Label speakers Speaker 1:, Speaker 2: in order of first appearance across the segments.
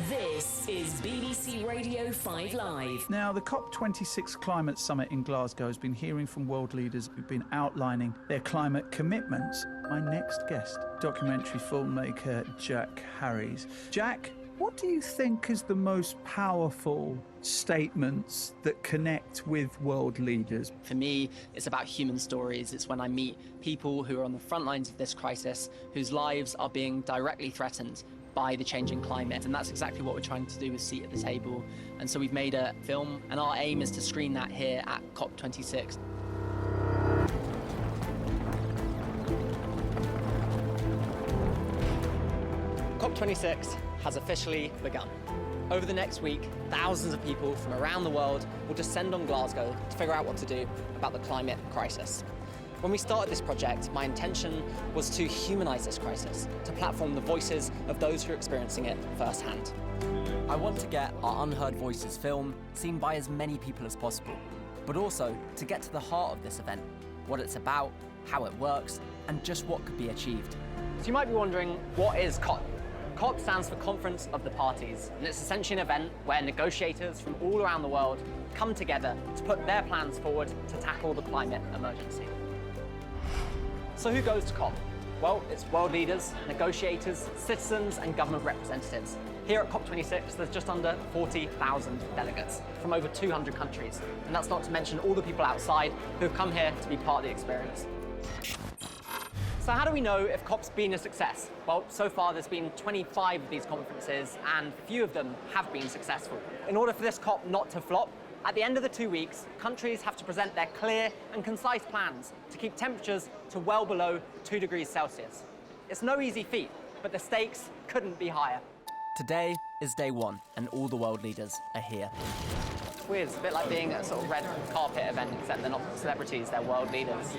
Speaker 1: This is BBC Radio 5 Live.
Speaker 2: Now, the COP26 climate summit in Glasgow has been hearing from world leaders who've been outlining their climate commitments. My next guest, documentary filmmaker Jack Harries. Jack, what do you think is the most powerful statements that connect with world leaders?
Speaker 3: For me, it's about human stories. It's when I meet people who are on the front lines of this crisis, whose lives are being directly threatened by the changing climate. And that's exactly what we're trying to do with Seat at the Table. And so we've made a film, and our aim is to screen that here at COP26. COP26 has officially begun. Over the next week, thousands of people from around the world will descend on Glasgow to figure out what to do about the climate crisis. When we started this project, my intention was to humanise this crisis, to platform the voices of those who are experiencing it firsthand. I want to get our Unheard Voices film seen by as many people as possible, but also to get to the heart of this event, what it's about, how it works, and just what could be achieved. So you might be wondering, what is COP? COP stands for Conference of the Parties, and it's essentially an event where negotiators from all around the world come together to put their plans forward to tackle the climate emergency. So who goes to COP? Well, it's world leaders, negotiators, citizens, and government representatives. Here at COP26, there's just under 40,000 delegates from over 200 countries, and that's not to mention all the people outside who have come here to be part of the experience. So how do we know if COP's been a success? Well, so far there's been 25 of these conferences, and few of them have been successful. In order for this COP not to flop, at the end of the 2 weeks, countries have to present their clear and concise plans to keep temperatures to well below 2 degrees Celsius. It's no easy feat, but the stakes couldn't be higher. Today is day one, and all the world leaders are here. It's weird, it's a bit like being at a sort of red carpet event, except they're not celebrities, they're world leaders.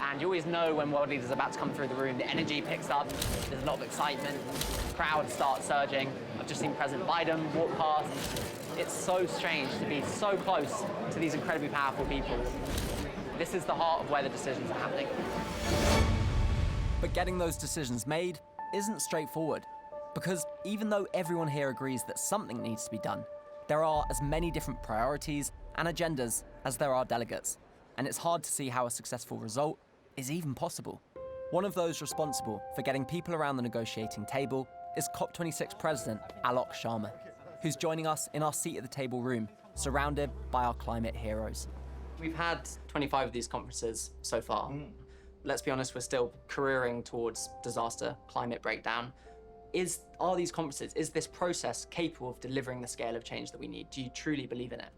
Speaker 3: And you always know when world leaders are about to come through the room, the energy picks up, there's a lot of excitement, crowds start surging. I've just seen President Biden walk past. It's so strange to be so close to these incredibly powerful people. This is the heart of where the decisions are happening. But getting those decisions made isn't straightforward, because even though everyone here agrees that something needs to be done, there are as many different priorities and agendas as there are delegates, and it's hard to see how a successful result is even possible. One of those responsible for getting people around the negotiating table is COP26 President Alok Sharma, who's joining us in our Seat at the Table room, surrounded by our climate heroes. We've had 25 of these conferences so far. Let's be honest, we're still careering towards disaster, climate breakdown. Are these conferences, is this process capable of delivering the scale of change that we need? Do you truly believe in it?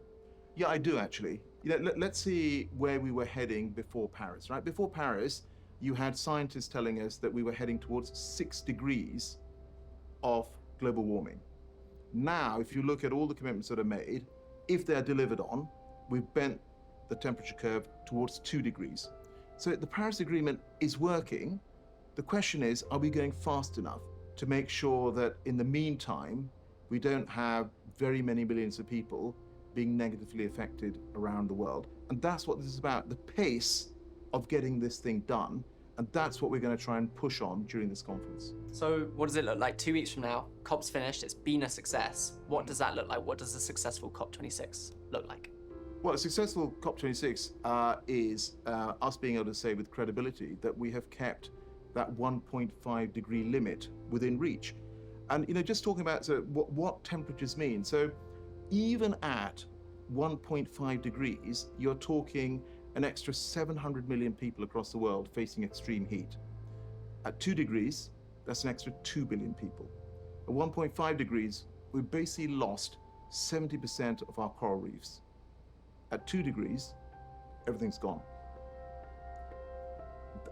Speaker 4: Yeah, I do actually. Let's see where we were heading before Paris, right? Before Paris, you had scientists telling us that we were heading towards 6 degrees of global warming. Now, if you look at all the commitments that are made, if they're delivered on, we've bent the temperature curve towards 2 degrees. So the Paris Agreement is working. The question is, are we going fast enough to make sure that in the meantime, we don't have very many millions of people being negatively affected around the world? And that's what this is about, the pace of getting this thing done. And that's what we're going to try and push on during this conference.
Speaker 3: So what does it look like 2 weeks from now? COP's finished, it's been a success. What does that look like? What does a successful COP26 look like?
Speaker 4: Well, a successful COP26 is us being able to say with credibility that we have kept that 1.5 degree limit within reach. And just talking about what temperatures mean. So even at 1.5 degrees, you're talking an extra 700 million people across the world facing extreme heat. At 2 degrees, that's an extra 2 billion people. At 1.5 degrees, we've basically lost 70% of our coral reefs. At 2 degrees, everything's gone.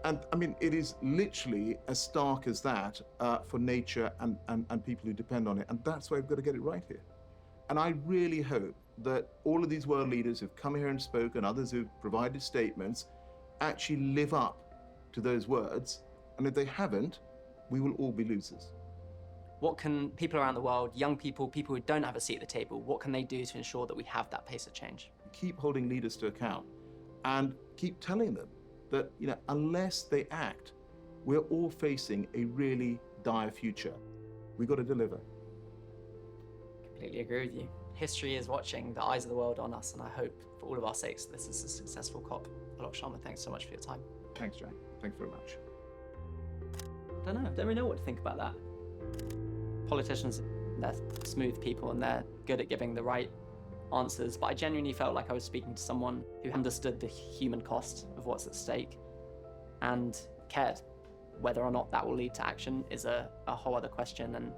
Speaker 4: And I mean, it is literally as stark as that for nature and people who depend on it. And that's why we've got to get it right here. And I really hope that all of these world leaders who've come here and spoken, others who've provided statements, actually live up to those words. And if they haven't, we will all be losers.
Speaker 3: What can people around the world, young people, people who don't have a seat at the table, what can they do to ensure that we have that pace of change?
Speaker 4: Keep holding leaders to account and keep telling them that, unless they act, we're all facing a really dire future. We got to deliver.
Speaker 3: Completely agree with you. History is watching, the eyes of the world on us, and I hope for all of our sakes this is a successful COP. Alok Sharma, thanks so much for your time.
Speaker 4: Thanks, Jack. Thanks very much.
Speaker 3: I don't really know what to think about that. Politicians, they're smooth people and they're good at giving the right answers, but I genuinely felt like I was speaking to someone who understood the human cost of what's at stake and cared. Whether or not that will lead to action is a whole other question, and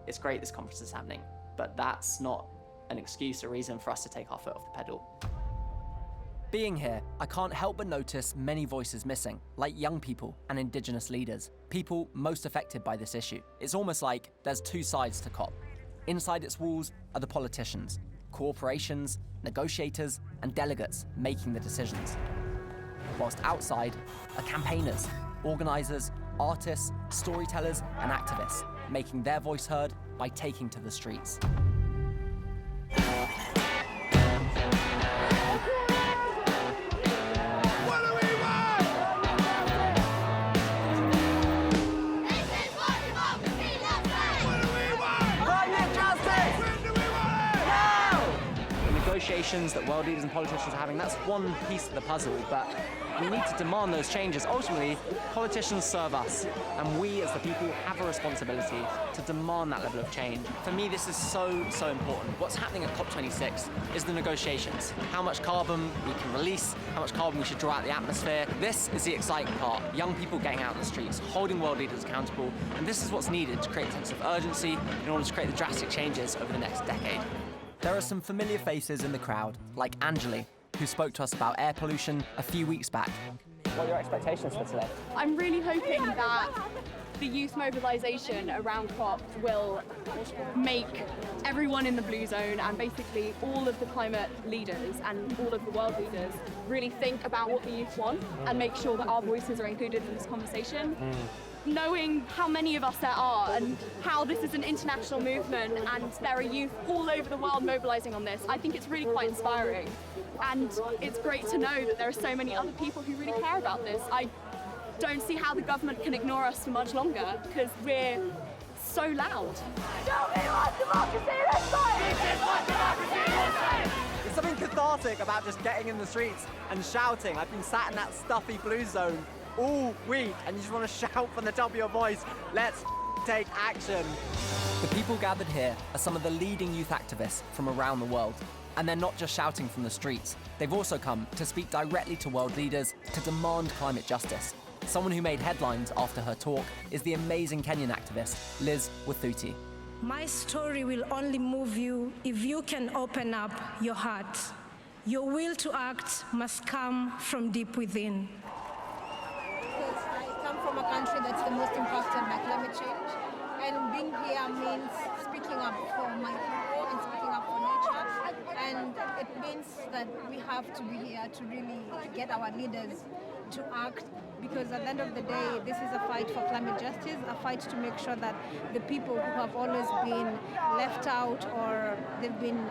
Speaker 3: it's great this conference is happening, but that's not an excuse or reason for us to take our foot off the pedal. Being here, I can't help but notice many voices missing, like young people and Indigenous leaders, people most affected by this issue. It's almost like there's two sides to COP. Inside its walls are the politicians, corporations, negotiators, and delegates making the decisions. Whilst outside are campaigners, organisers, artists, storytellers, and activists, making their voice heard by taking to the streets. Negotiations that world leaders and politicians are having, that's one piece of the puzzle, but we need to demand those changes. Ultimately, politicians serve us, and we as the people have a responsibility to demand that level of change. For me, this is so important. What's happening at COP26 is the negotiations. How much carbon we can release, how much carbon we should draw out of the atmosphere. This is the exciting part. Young people getting out in the streets, holding world leaders accountable, and this is what's needed to create a sense of urgency in order to create the drastic changes over the next decade. There are some familiar faces in the crowd, like Anjali, who spoke to us about air pollution a few weeks back. What are your expectations for today?
Speaker 5: I'm really hoping that the youth mobilisation around COP will make everyone in the blue zone and basically all of the climate leaders and all of the world leaders really think about what the youth want and make sure that our voices are included in this conversation. Knowing how many of us there are and how this is an international movement and there are youth all over the world mobilising on this, I think it's really quite inspiring. And it's great to know that there are so many other people who really care about this. I don't see how the government can ignore us for much longer because we're so loud. Show me what democracy looks like! This is what democracy looks like!
Speaker 3: There's something cathartic about just getting in the streets and shouting. I've been sat in that stuffy blue zone all week, and you just want to shout from the top of your voice, let's take action. The people gathered here are some of the leading youth activists from around the world. And they're not just shouting from the streets. They've also come to speak directly to world leaders to demand climate justice. Someone who made headlines after her talk is the amazing Kenyan activist, Liz Wathuti.
Speaker 6: My story will only move you if you can open up your heart. Your will to act must come from deep within.
Speaker 7: Because I come from a country that's the most impacted by climate change, and being here means speaking up for my people and speaking up for nature, and it means that we have to be here to really get our leaders to act, because at the end of the day, this is a fight for climate justice, a fight to make sure that the people who have always been left out or they've been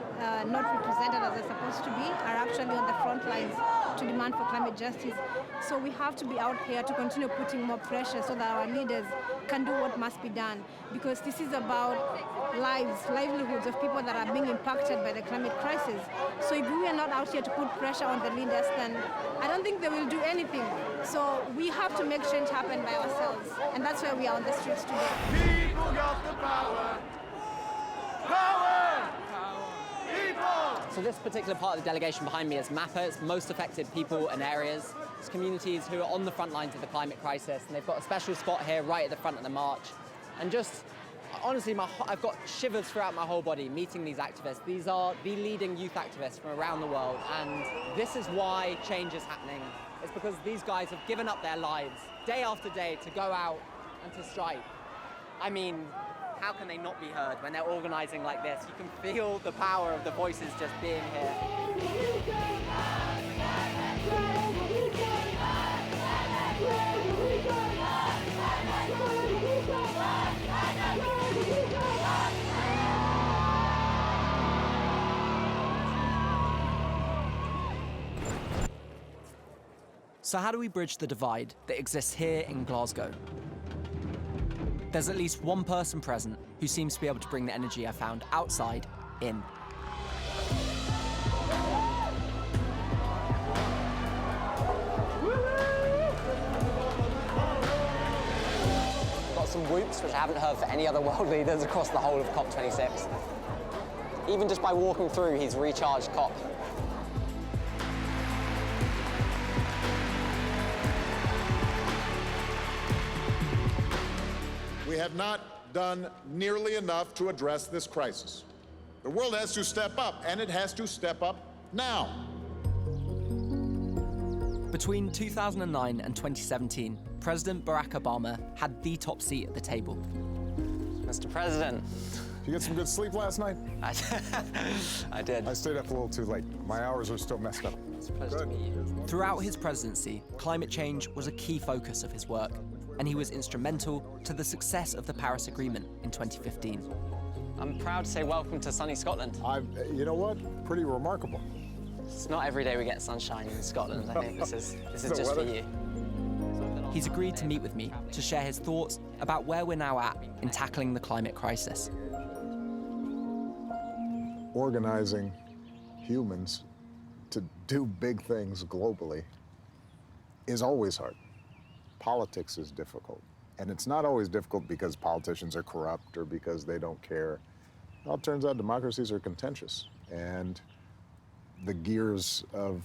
Speaker 7: not represented as they're supposed to be are actually on the front lines to demand for climate justice. So we have to be out here to continue putting more pressure so that our leaders can do what must be done, because this is about livelihoods of people that are being impacted by the climate crisis. So if we are not out here to put pressure on the leaders, then I don't think they will do anything. So we have to make change happen by ourselves, and that's why we are on the streets today.
Speaker 8: People got the power. Power! People!
Speaker 3: So this particular part of the delegation behind me is MAPA. It's most affected people and areas. It's communities who are on the front lines of the climate crisis, and they've got a special spot here right at the front of the march. And just, honestly, I've got shivers throughout my whole body meeting these activists. These are the leading youth activists from around the world, and this is why change is happening. It's because these guys have given up their lives day after day to go out and to strike. I mean, how can they not be heard when they're organising like this? You can feel the power of the voices just being here. So how do we bridge the divide that exists here in Glasgow? There's at least one person present who seems to be able to bring the energy I found outside in. Got some whoops, which I haven't heard for any other world leaders across the whole of COP26. Even just by walking through, he's recharged COP.
Speaker 9: We have not done nearly enough to address this crisis. The world has to step up, and it has to step up now.
Speaker 3: Between 2009 and 2017, President Barack Obama had the top seat at the table. Mr. President.
Speaker 10: Did you get some good sleep last night?
Speaker 3: I did.
Speaker 10: I stayed up a little too late. My hours are still messed up.
Speaker 3: It's a pleasure to meet you. Throughout his presidency, climate change was a key focus of his work, and he was instrumental to the success of the Paris Agreement in 2015. I'm proud to say welcome to sunny Scotland.
Speaker 10: You know what? Pretty remarkable.
Speaker 3: It's not every day we get sunshine in Scotland. I think this is just for you. He's agreed to meet with me to share his thoughts about where we're now at in tackling the climate crisis.
Speaker 10: Organizing humans to do big things globally is always hard. Politics is difficult. And it's not always difficult because politicians are corrupt or because they don't care. Well, it turns out democracies are contentious, and the gears of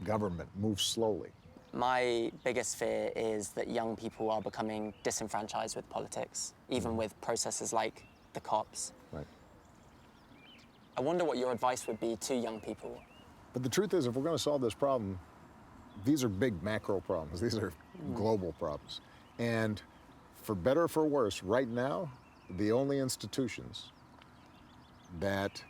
Speaker 10: government move slowly.
Speaker 3: My biggest fear is that young people are becoming disenfranchised with politics, even with processes like the COPs.
Speaker 10: Right.
Speaker 3: I wonder what your advice would be to young people.
Speaker 10: But the truth is, if we're going to solve this problem, these are big macro problems. These are global problems. And for better or for worse, right now, the only institutions that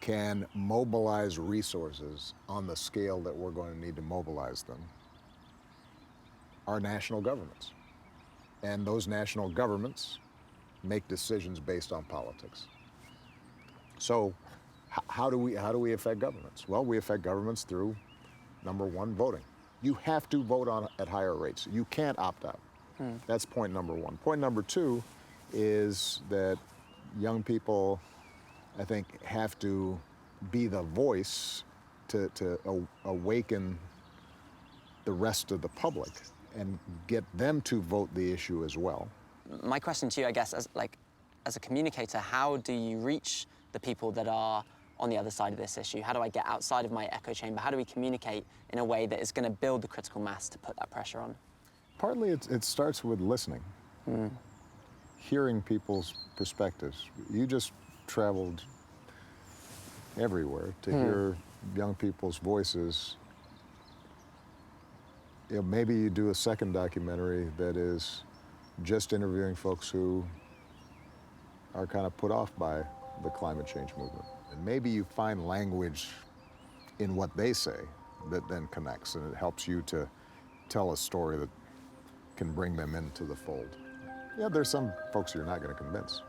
Speaker 10: can mobilize resources on the scale that we're going to need to mobilize them are national governments. And those national governments make decisions based on politics. So how do we affect governments? Well, we affect governments through, number one, voting. You have to vote at higher rates. You can't opt out. That's point number one. Point number two is that young people, I think, have to be the voice to awaken the rest of the public and get them to vote the issue as well.
Speaker 3: My question to you, I guess, as a communicator, how do you reach the people that are on the other side of this issue? How do I get outside of my echo chamber? How do we communicate in a way that is going to build the critical mass to put that pressure on?
Speaker 10: Partly it starts with listening, hearing people's perspectives. You just traveled everywhere to hear young people's voices. You know, maybe you do a second documentary that is just interviewing folks who are kind of put off by the climate change movement. And maybe you find language in what they say that then connects, and it helps you to tell a story that can bring them into the fold. Yeah, there's some folks you're not going to convince.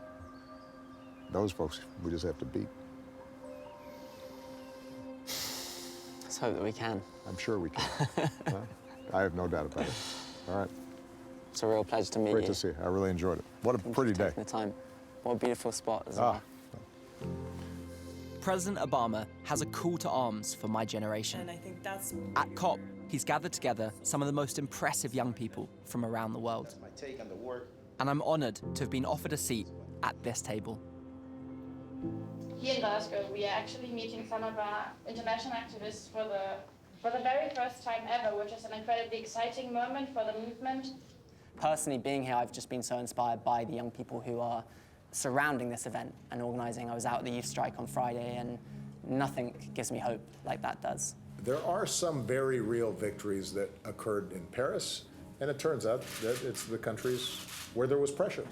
Speaker 10: Those folks we just have to beat.
Speaker 3: Let's hope that we can.
Speaker 10: I'm sure we can. I have no doubt about it. All right.
Speaker 3: It's a real pleasure to meet you.
Speaker 10: Great to see you. I really enjoyed it. What a pretty day.
Speaker 3: Taking the time. What a beautiful spot as well. President Obama has a call to arms for my generation.
Speaker 11: And I think that's...
Speaker 3: At COP, he's gathered together some of the most impressive young people from around the world.
Speaker 12: That's my take on the work.
Speaker 3: And I'm honored to have been offered a seat at this table.
Speaker 13: Here in Glasgow, we are actually meeting some of our international activists for the very first time ever, which is an incredibly exciting moment for the movement.
Speaker 3: Personally, being here, I've just been so inspired by the young people who are surrounding this event and organizing. I was out at the youth strike on Friday, and nothing gives me hope like that does.
Speaker 9: There are some very real victories that occurred in Paris, and it turns out that it's the countries where there was pressure,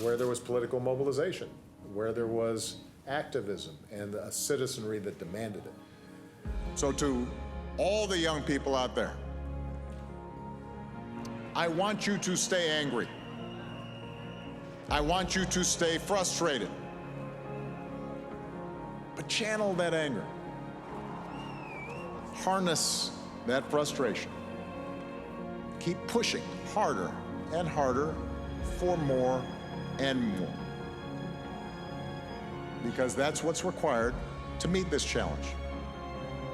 Speaker 9: where there was political mobilization, where there was activism and a citizenry that demanded it.
Speaker 10: So to all the young people out there, I want you to stay angry. I want you to stay frustrated. But channel that anger. Harness that frustration. Keep pushing harder and harder for more and more. Because that's what's required to meet this challenge.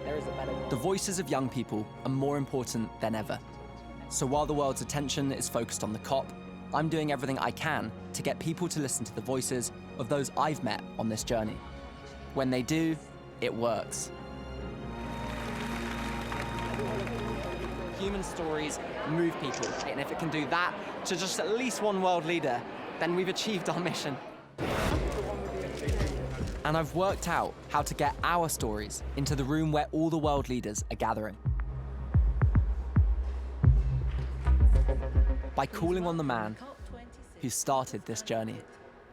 Speaker 3: There is a better way. The voices of young people are more important than ever. So while the world's attention is focused on the COP, I'm doing everything I can to get people to listen to the voices of those I've met on this journey. When they do, it works. Human stories move people, and if it can do that to just at least one world leader, then we've achieved our mission. And I've worked out how to get our stories into the room where all the world leaders are gathering. By calling on the man who started this journey.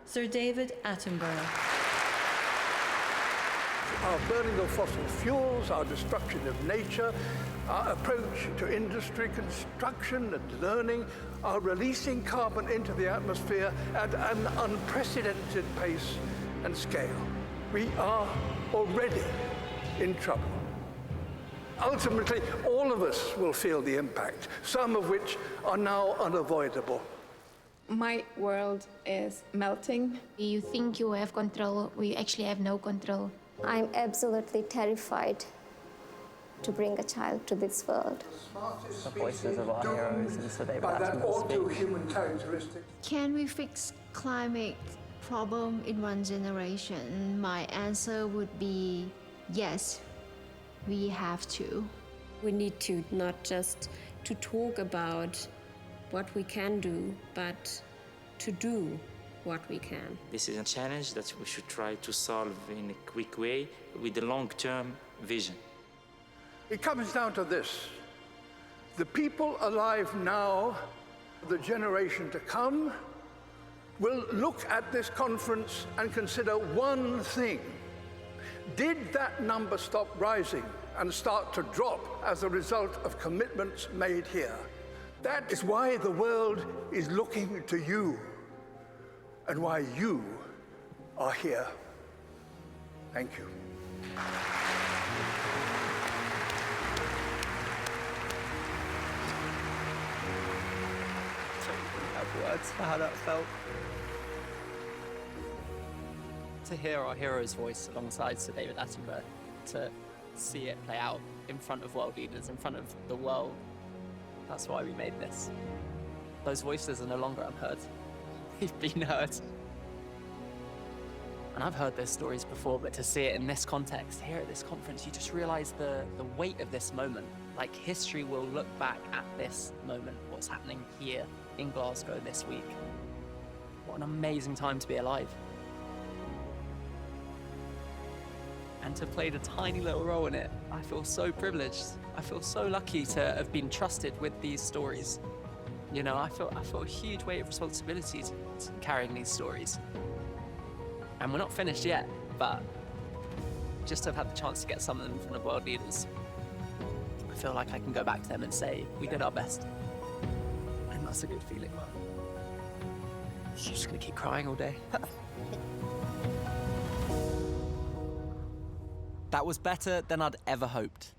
Speaker 11: Sir David Attenborough.
Speaker 12: Our burning of fossil fuels, our destruction of nature, our approach to industry, construction and learning are releasing carbon into the atmosphere at an unprecedented pace and scale. We are already in trouble. Ultimately, all of us will feel the impact, some of which are now unavoidable.
Speaker 14: My world is melting.
Speaker 15: You think you have control, we actually have no control.
Speaker 16: I'm absolutely terrified to bring a child to this world.
Speaker 3: The voices of our heroes and Sir David Attenborough speak.
Speaker 15: Can we fix climate problem in one generation? My answer would be yes, we have to.
Speaker 17: We need to not just to talk about what we can do, but to do what we can.
Speaker 18: This is a challenge that we should try to solve in a quick way with a long-term vision.
Speaker 12: It comes down to this. The people alive now, the generation to come, will look at this conference and consider one thing. Did that number stop rising and start to drop as a result of commitments made here? That is why the world is looking to you and why you are here. Thank you.
Speaker 3: I don't have words for how that felt. To hear our hero's voice alongside Sir David Attenborough, to see it play out in front of world leaders, in front of the world. That's why we made this. Those voices are no longer unheard. They've been heard. And I've heard those stories before, but to see it in this context, here at this conference, you just realize the weight of this moment. Like, history will look back at this moment, what's happening here in Glasgow this week. What an amazing time to be alive. And to have played a tiny little role in it, I feel so privileged. I feel so lucky to have been trusted with these stories. You know, I feel a huge weight of responsibility to carrying these stories. And we're not finished yet, but just to have had the chance to get some of them in front of world leaders, I feel like I can go back to them and say, we did our best. And that's a good feeling. I'm just gonna keep crying all day. That was better than I'd ever hoped.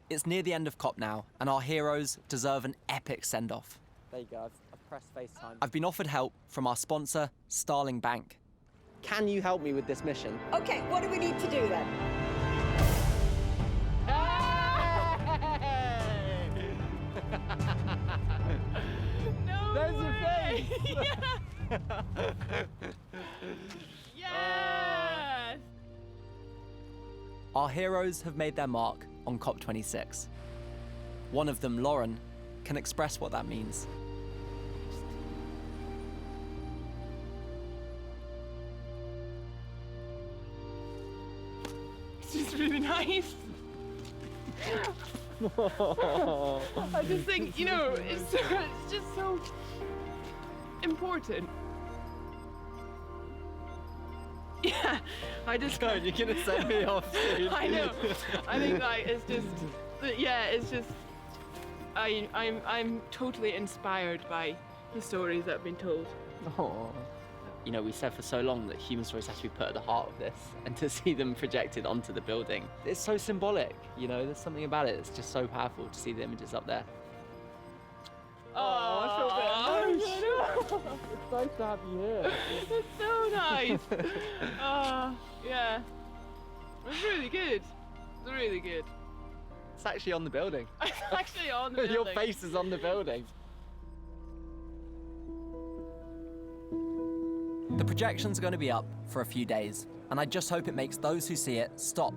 Speaker 3: It's near the end of COP now, and our heroes deserve an epic send-off. There you go, I've pressed FaceTime. I've been offered help from our sponsor, Starling Bank. Can you help me with this mission?
Speaker 19: Okay, what do we need to do then?
Speaker 8: No There's
Speaker 19: way.
Speaker 8: your face!
Speaker 19: Yes!
Speaker 3: Our heroes have made their mark on COP26. One of them, Lauren, can express what that means.
Speaker 19: It's just really nice. I just think, you know, it's just so important. Yeah, I just...
Speaker 3: God, you're gonna send me off soon.
Speaker 19: I know. I think like it's just, yeah, it's just. I'm totally inspired by the stories that have been told.
Speaker 3: Oh. You know, we said for so long that human stories have to be put at the heart of this, and to see them projected onto the building, it's so symbolic. You know, there's something about it that's just so powerful to see the images up there.
Speaker 19: I feel a bit emotional.
Speaker 3: It's nice to have you here.
Speaker 19: It's so nice. Yeah. It's really good. It's really good.
Speaker 3: It's actually on the building.
Speaker 19: It's actually on the building.
Speaker 3: Your face is on the building. The projections are going to be up for a few days, and I just hope it makes those who see it stop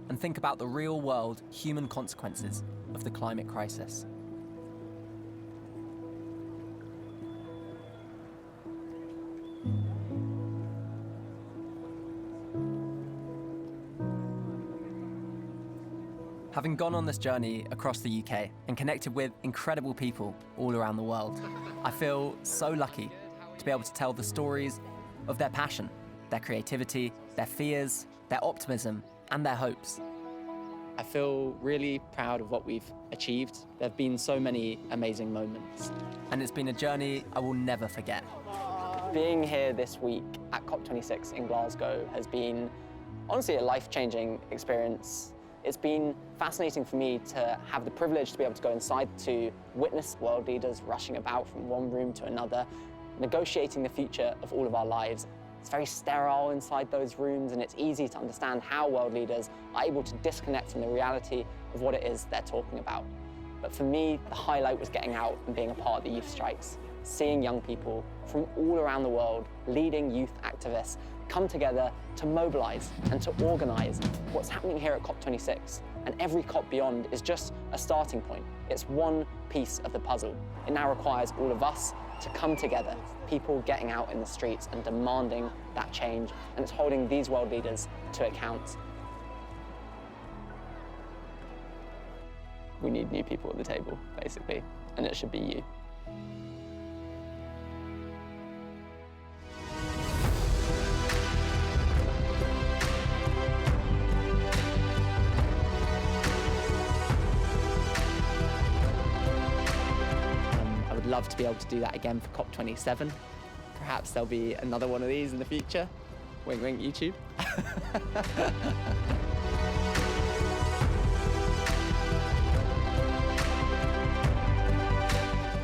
Speaker 3: and think about the real-world human consequences of the climate crisis. Having gone on this journey across the UK and connected with incredible people all around the world, I feel so lucky to be able to tell the stories of their passion, their creativity, their fears, their optimism, and their hopes. I feel really proud of what we've achieved. There have been so many amazing moments, and it's been a journey I will never forget. Being here this week at COP26 in Glasgow has been honestly a life-changing experience. It's been fascinating for me to have the privilege to be able to go inside to witness world leaders rushing about from one room to another, negotiating the future of all of our lives. It's very sterile inside those rooms, and it's easy to understand how world leaders are able to disconnect from the reality of what it is they're talking about. But for me, the highlight was getting out and being a part of the youth strikes, seeing young people from all around the world, leading youth activists, come together to mobilize and to organize what's happening here at COP26. And every COP beyond is just a starting point. It's one piece of the puzzle. It now requires all of us to come together, people getting out in the streets and demanding that change, and it's holding these world leaders to account. We need new people at the table, basically, and it should be you. Love to be able to do that again for COP27. Perhaps there'll be another one of these in the future. Wink, wink, YouTube.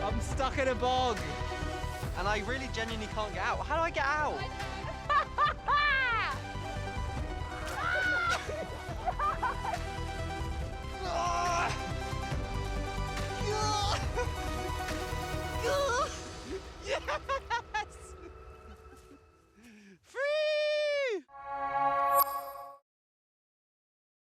Speaker 3: I'm stuck in a bog, and I really genuinely can't get out. How do I get out?